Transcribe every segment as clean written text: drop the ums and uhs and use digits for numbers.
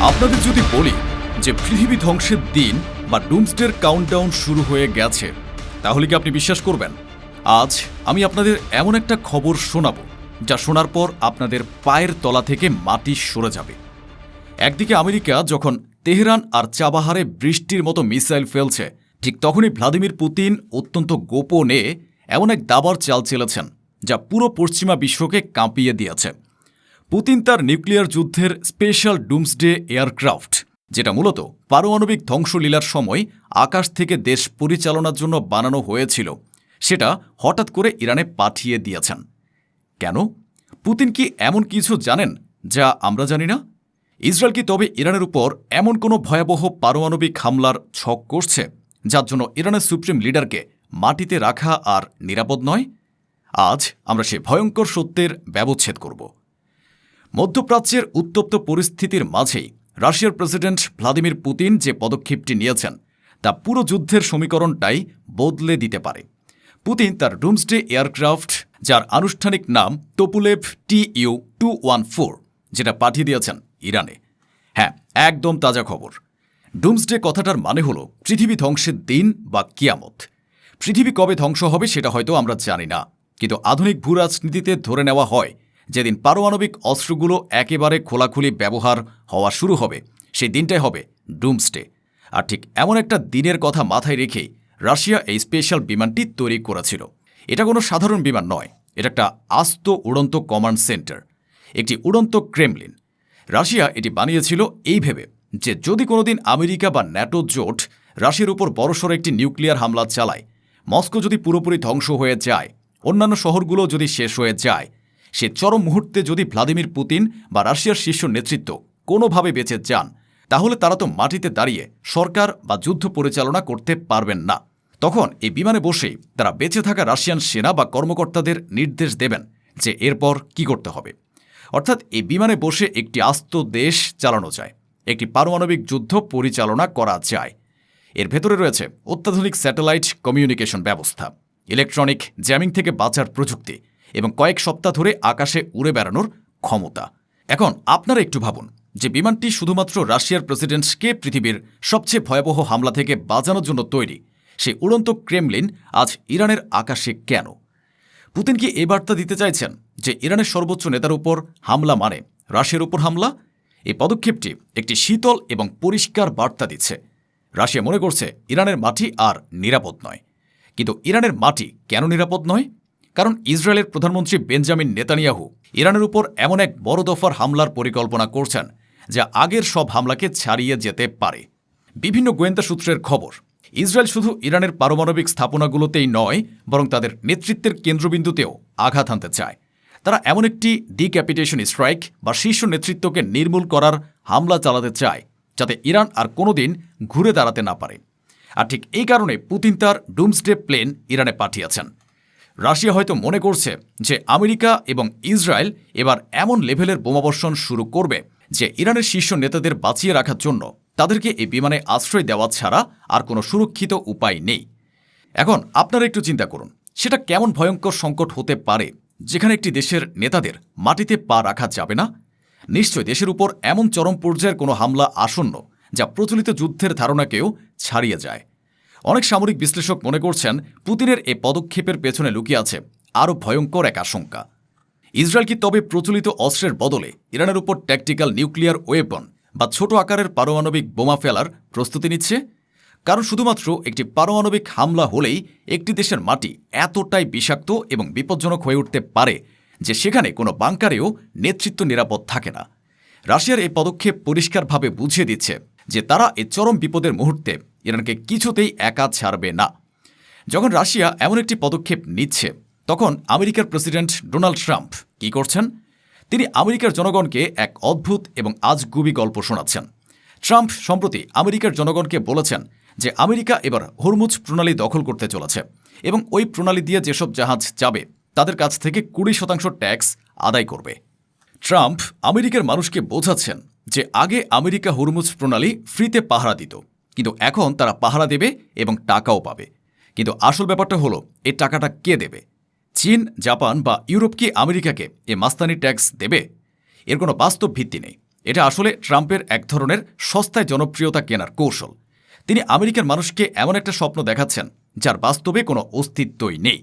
আপনাদের যদি বলি যে পৃথিবী ধ্বংসের দিন বা ডুমসডের কাউন্টডাউন শুরু হয়ে গেছে, তাহলে কি আপনি বিশ্বাস করবেন? আজ আমি আপনাদের এমন একটা খবর শোনাবো যা শোনার পর আপনাদের পায়ের তলা থেকে মাটি সরে যাবে। একদিকে আমেরিকা যখন তেহরান আর চাবাহারে বৃষ্টির মতো মিসাইল ফেলছে, ঠিক তখনই ভ্লাদিমির পুতিন অত্যন্ত গোপনে এমন এক দাবার চাল চেলেছেন যা পুরো পশ্চিমা বিশ্বকে কাঁপিয়ে দিয়েছে। পুতিন তার নিউক্লিয়ার যুদ্ধের স্পেশাল ডুমসডে এয়ারক্রাফট, যেটা মূলত পারমাণবিক ধ্বংসলীলার সময় আকাশ থেকে দেশ পরিচালনার জন্য বানানো হয়েছিল, সেটা হঠাৎ করে ইরানে পাঠিয়ে দিয়েছেন। কেন? পুতিন কি এমন কিছু জানেন যা আমরা জানি না? ইসরায়েল কি তবে ইরানের উপর এমন কোনো ভয়াবহ পারমাণবিক হামলার ছক করছে যার জন্য ইরানের সুপ্রিম লিডারকে মাটিতে রাখা আর নিরাপদ নয়? আজ আমরা সে ভয়ঙ্কর সত্যের ব্যবচ্ছেদ করব। মধ্যপ্রাচ্যের উত্তপ্ত পরিস্থিতির মাঝেই রাশিয়ার প্রেসিডেন্ট ভ্লাদিমির পুতিন যে পদক্ষেপটি নিয়েছেন তা পুরো যুদ্ধের সমীকরণটাই বদলে দিতে পারে। পুতিন তার ডুমসডে এয়ারক্রাফট, যার আনুষ্ঠানিক নাম তোপুলেভ TU-214, যেটা পাঠিয়ে দিয়েছেন ইরানে। হ্যাঁ, একদম তাজা খবর। ডুমসডে কথাটার মানে হলো পৃথিবী ধ্বংসের দিন বা কিয়ামত। পৃথিবী কবে ধ্বংস হবে সেটা হয়তো আমরা জানি না, কিন্তু আধুনিক ভূরাজনীতিতে ধরে নেওয়া হয় যেদিন পারমাণবিক অস্ত্রগুলো একেবারে খোলাখুলি ব্যবহার হওয়া শুরু হবে, সেই দিনটাই হবে ডুমসডে। আর ঠিক এমন একটা দিনের কথা মাথায় রেখেই রাশিয়া এই স্পেশাল বিমানটি তৈরি করেছিল। এটা কোনো সাধারণ বিমান নয়, এটা একটা আস্ত উড়ন্ত কমান্ড সেন্টার, একটি উড়ন্ত ক্রেমলিন। রাশিয়া এটি বানিয়েছিল এই ভেবে যে যদি কোনোদিন আমেরিকা বা ন্যাটো জোট রাশিয়ার উপর বড়সড় একটি নিউক্লিয়ার হামলা চালায়, মস্কো যদি পুরোপুরি ধ্বংস হয়ে যায়, অন্যান্য শহরগুলো যদি শেষ হয়ে যায়, সে চরম মুহূর্তে যদি ভ্লাদিমির পুতিন বা রাশিয়ার শীর্ষ নেতৃত্ব কোনোভাবে বেঁচে যান, তাহলে তারা তো মাটিতে দাঁড়িয়ে সরকার বা যুদ্ধ পরিচালনা করতে পারবেন না। তখন এই বিমানে বসেই তারা বেঁচে থাকা রাশিয়ান সেনা বা কর্মকর্তাদের নির্দেশ দেবেন যে এরপর কি করতে হবে। অর্থাৎ এই বিমানে বসে একটি আস্ত দেশ চালানো যায়, একটি পারমাণবিক যুদ্ধ পরিচালনা করা যায়। এর ভেতরে রয়েছে অত্যাধুনিক স্যাটেলাইট কমিউনিকেশন ব্যবস্থা, ইলেকট্রনিক জ্যামিং থেকে বাঁচার প্রযুক্তি এবং কয়েক সপ্তাহ ধরে আকাশে উড়ে বেড়ানোর ক্ষমতা। এখন আপনারা একটু ভাবুন যে বিমানটি শুধুমাত্র রাশিয়ার প্রেসিডেন্টকে পৃথিবীর সবচেয়ে ভয়াবহ হামলা থেকে বাঁচানোর জন্য তৈরি, সেই উড়ন্ত ক্রেমলিন আজ ইরানের আকাশে কেন? পুতিন কি এই বার্তা দিতে চাইছেন যে ইরানের সর্বোচ্চ নেতার উপর হামলা মানে রাশিয়ার উপর হামলা? এই পদক্ষেপটি একটি শীতল এবং পরিষ্কার বার্তা দিচ্ছে। রাশিয়া মনে করছে ইরানের মাটি আর নিরাপদ নয়। কিন্তু ইরানের মাটি কেন নিরাপদ নয়? কারণ ইসরায়েলের প্রধানমন্ত্রী বেঞ্জামিন নেতানিয়াহু ইরানের উপর এমন এক বড় দফার হামলার পরিকল্পনা করছেন যা আগের সব হামলাকে ছাড়িয়ে যেতে পারে। বিভিন্ন গোয়েন্দা সূত্রের খবর, ইসরায়েল শুধু ইরানের পারমাণবিক স্থাপনাগুলোতেই নয়, বরং তাদের নেতৃত্বের কেন্দ্রবিন্দুতেও আঘাত হানতে চায়। তারা এমন একটি ডিক্যাপিটেশন স্ট্রাইক বা শীর্ষ নেতৃত্বকে নির্মূল করার হামলা চালাতে চায় যাতে ইরান আর কোনোদিন ঘুরে দাঁড়াতে না পারে। আর ঠিক এই কারণে পুতিন তার ডুমসডে প্লেন ইরানে পাঠিয়েছেন। রাশিয়া হয়তো মনে করছে যে আমেরিকা এবং ইসরায়েল এবার এমন লেভেলের বোমাবর্ষণ শুরু করবে যে ইরানের শীর্ষ নেতাদের বাঁচিয়ে রাখার জন্য তাদেরকে এই বিমানে আশ্রয় দেওয়া ছাড়া আর কোনো সুরক্ষিত উপায় নেই। এখন আপনারা একটু চিন্তা করুন, সেটা কেমন ভয়ঙ্কর সংকট হতে পারে যেখানে একটি দেশের নেতাদের মাটিতে পা রাখা যাবে না। নিশ্চয় দেশের উপর এমন চরম পর্যায়ের কোনো হামলা আসন্ন যা প্রচলিত যুদ্ধের ধারণাকেও ছাড়িয়ে যায়। অনেক সামরিক বিশ্লেষক মনে করছেন পুতিনের এই পদক্ষেপের পেছনে লুকিয়ে আছে আরও ভয়ঙ্কর এক আশঙ্কা। ইসরায়েল কি তবে প্রচলিত অস্ত্রের বদলে ইরানের উপর ট্যাকটিক্যাল নিউক্লিয়ার ওয়েপন বা ছোট আকারের পারমাণবিক বোমা ফেলার প্রস্তুতি নিচ্ছে? কারণ শুধুমাত্র একটি পারমাণবিক হামলা হলেই একটি দেশের মাটি এতটাই বিষাক্ত এবং বিপজ্জনক হয়ে উঠতে পারে যে সেখানে কোনো বাংকারেও নেতৃত্ব নিরাপদ থাকে না। রাশিয়ার এই পদক্ষেপ পরিষ্কারভাবে বুঝিয়ে দিচ্ছে যে তারা এই চরম বিপদের মুহূর্তে ইরানকে কিছুতেই একা ছাড়বে না। যখন রাশিয়া এমন একটি পদক্ষেপ নিচ্ছে, তখন আমেরিকার প্রেসিডেন্ট ডোনাল্ড ট্রাম্প কি করছেন? তিনি আমেরিকার জনগণকে এক অদ্ভুত এবং আজগুবি গল্প শোনাচ্ছেন। ট্রাম্প সম্প্রতি আমেরিকার জনগণকে বলেছেন যে আমেরিকা এবার হরমুজ প্রণালী দখল করতে চলেছে এবং ওই প্রণালী দিয়ে যেসব জাহাজ যাবে তাদের কাছ থেকে 20% ট্যাক্স আদায় করবে। ট্রাম্প আমেরিকার মানুষকে বোঝাচ্ছেন যে আগে আমেরিকা হরমুজ প্রণালী ফ্রিতে পাহারা দিত, কিন্তু এখন তারা পাহারা দেবে এবং টাকাও পাবে। কিন্তু আসল ব্যাপারটা হলো এই টাকাটা কে দেবে? চীন, জাপান বা ইউরোপ কি আমেরিকাকে এ মাস্তানি ট্যাক্স দেবে? এর কোনো বাস্তব ভিত্তি নেই। এটা আসলে ট্রাম্পের এক ধরনের সস্তায় জনপ্রিয়তা কেনার কৌশল। তিনি আমেরিকার মানুষকে এমন একটা স্বপ্ন দেখাচ্ছেন যার বাস্তবে কোনো অস্তিত্বই নেই।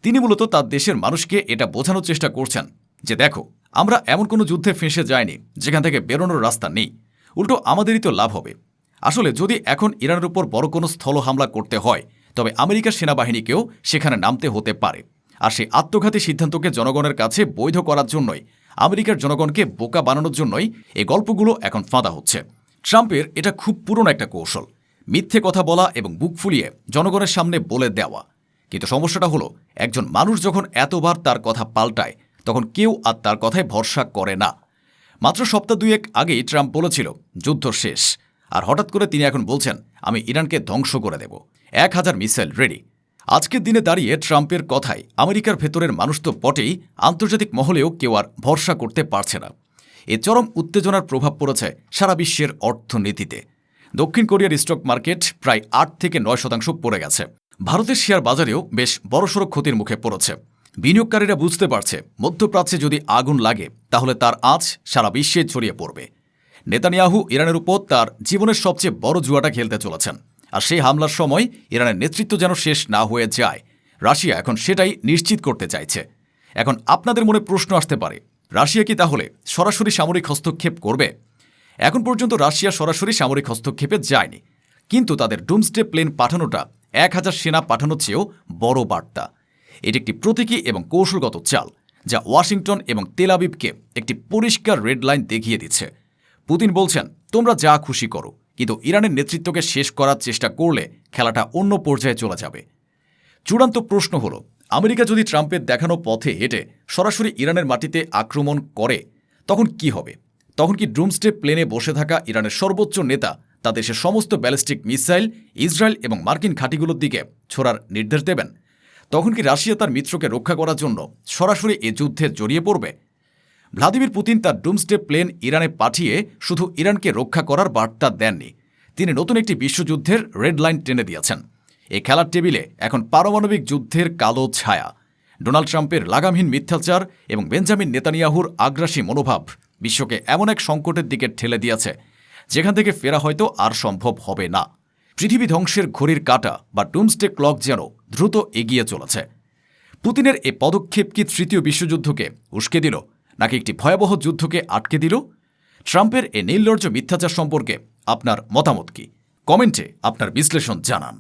তিনি মূলত তার দেশের মানুষকে এটা বোঝানোর চেষ্টা করছেন যে দেখো, আমরা এমন কোনো যুদ্ধে ফেঁসে যাইনি যেখান থেকে বেরোনোর রাস্তা নেই, উল্টো আমাদেরই তো লাভ হবে। আসলে যদি এখন ইরানের উপর বড় কোনো স্থল হামলা করতে হয়, তবে আমেরিকার সেনাবাহিনীকেও সেখানে নামতে হতে পারে। আর সেই আত্মঘাতী সিদ্ধান্তকে জনগণের কাছে বৈধ করার জন্যই, আমেরিকার জনগণকে বোকা বানানোর জন্যই এই গল্পগুলো এখন ফাঁদা হচ্ছে। ট্রাম্পের এটা খুব পুরনো একটা কৌশল, মিথ্যে কথা বলা এবং বুক ফুলিয়ে জনগণের সামনে বলে দেওয়া। কিন্তু সমস্যাটা হলো, একজন মানুষ যখন এতবার তার কথা পাল্টায়, তখন কেউ আর তার কথায় ভরসা করে না। মাত্র সপ্তাহ দুয়েক আগেই ট্রাম্প বলেছিল যুদ্ধ শেষ, আর হঠাৎ করে তিনি এখন বলছেন আমি ইরানকে ধ্বংস করে দেব, 1000 মিসাইল রেডি। আজকের দিনে দাঁড়িয়ে ট্রাম্পের কথায় আমেরিকার ভেতরের মানুষ তো বটেই, আন্তর্জাতিক মহলেও কেউ আর ভরসা করতে পারছে না। এ চরম উত্তেজনার প্রভাব পড়েছে সারা বিশ্বের অর্থনীতিতে। দক্ষিণ কোরিয়ার স্টক মার্কেট প্রায় 8 থেকে 9% পড়ে গেছে। ভারতের শেয়ার বাজারেও বেশ বড়সড় ক্ষতির মুখে পড়েছে। বিনিয়োগকারীরা বুঝতে পারছে মধ্যপ্রাচ্যে যদি আগুন লাগে তাহলে তার আঁচ সারা বিশ্বে ছড়িয়ে পড়বে। নেতানিয়াহু ইরানের উপর তার জীবনের সবচেয়ে বড় জুয়াটা খেলতে চলেছেন, আর সেই হামলার সময় ইরানের নেতৃত্ব যেন শেষ না হয়ে যায়, রাশিয়া এখন সেটাই নিশ্চিত করতে চাইছে। এখন আপনাদের মনে প্রশ্ন আসতে পারে, রাশিয়া কি তাহলে সরাসরি সামরিক হস্তক্ষেপ করবে? এখন পর্যন্ত রাশিয়া সরাসরি সামরিক হস্তক্ষেপে যায়নি, কিন্তু তাদের ডুমসডে প্লেন পাঠানোটা 1000 সেনা পাঠানোর চেয়েও বড় বার্তা। এটি একটি প্রতীকী এবং কৌশলগত চাল, যা ওয়াশিংটন এবং তেল আবিবকে একটি পরিষ্কার রেড লাইন দেখিয়ে দিচ্ছে। পুতিন বলছেন তোমরা যা খুশি করো, কিন্তু ইরানের নেতৃত্বকে শেষ করার চেষ্টা করলে খেলাটা অন্য পর্যায়ে চলে যাবে। চূড়ান্ত প্রশ্ন হল, আমেরিকা যদি ট্রাম্পের দেখানো পথে হেঁটে সরাসরি ইরানের মাটিতে আক্রমণ করে, তখন কি হবে? তখন কি ডুমসডে প্লেনে বসে থাকা ইরানের সর্বোচ্চ নেতা তার দেশের সমস্ত ব্যালিস্টিক মিসাইল ইসরায়েল এবং মার্কিন ঘাঁটিগুলোর দিকে ছোড়ার নির্দেশ দেবেন? তখন কি রাশিয়া তার মিত্রকে রক্ষা করার জন্য সরাসরি এ যুদ্ধে জড়িয়ে পড়বে? ভ্লাদিমির পুতিন তার ডুমসডে প্লেন ইরানে পাঠিয়ে শুধু ইরানকে রক্ষা করার বার্তা দেননি, তিনি নতুন একটি বিশ্বযুদ্ধের রেড লাইন টেনে দিয়েছেন। এই খেলার টেবিলে এখন পারমাণবিক যুদ্ধের কালো ছায়া। ডোনাল্ড ট্রাম্পের লাগামহীন মিথ্যাচার এবং বেঞ্জামিন নেতানিয়াহুর আগ্রাসী মনোভাব বিশ্বকে এমন এক সংকটের দিকে ঠেলে দিয়েছে যেখান থেকে ফেরা হয়তো আর সম্ভব হবে না। পৃথিবী ধ্বংসের ঘড়ির কাঁটা বা ডুমসডে ক্লক যেন দ্রুত এগিয়ে চলেছে। পুতিনের এ পদক্ষেপ কি তৃতীয় বিশ্বযুদ্ধকে উস্কে দিল, নাকি একটি ভয়াবহ যুদ্ধকে আটকে দিল? ট্রাম্পের এ নির্লজ্জ মিথ্যাচার সম্পর্কে আপনার মতামত কি? কমেন্টে আপনার বিশ্লেষণ জানান।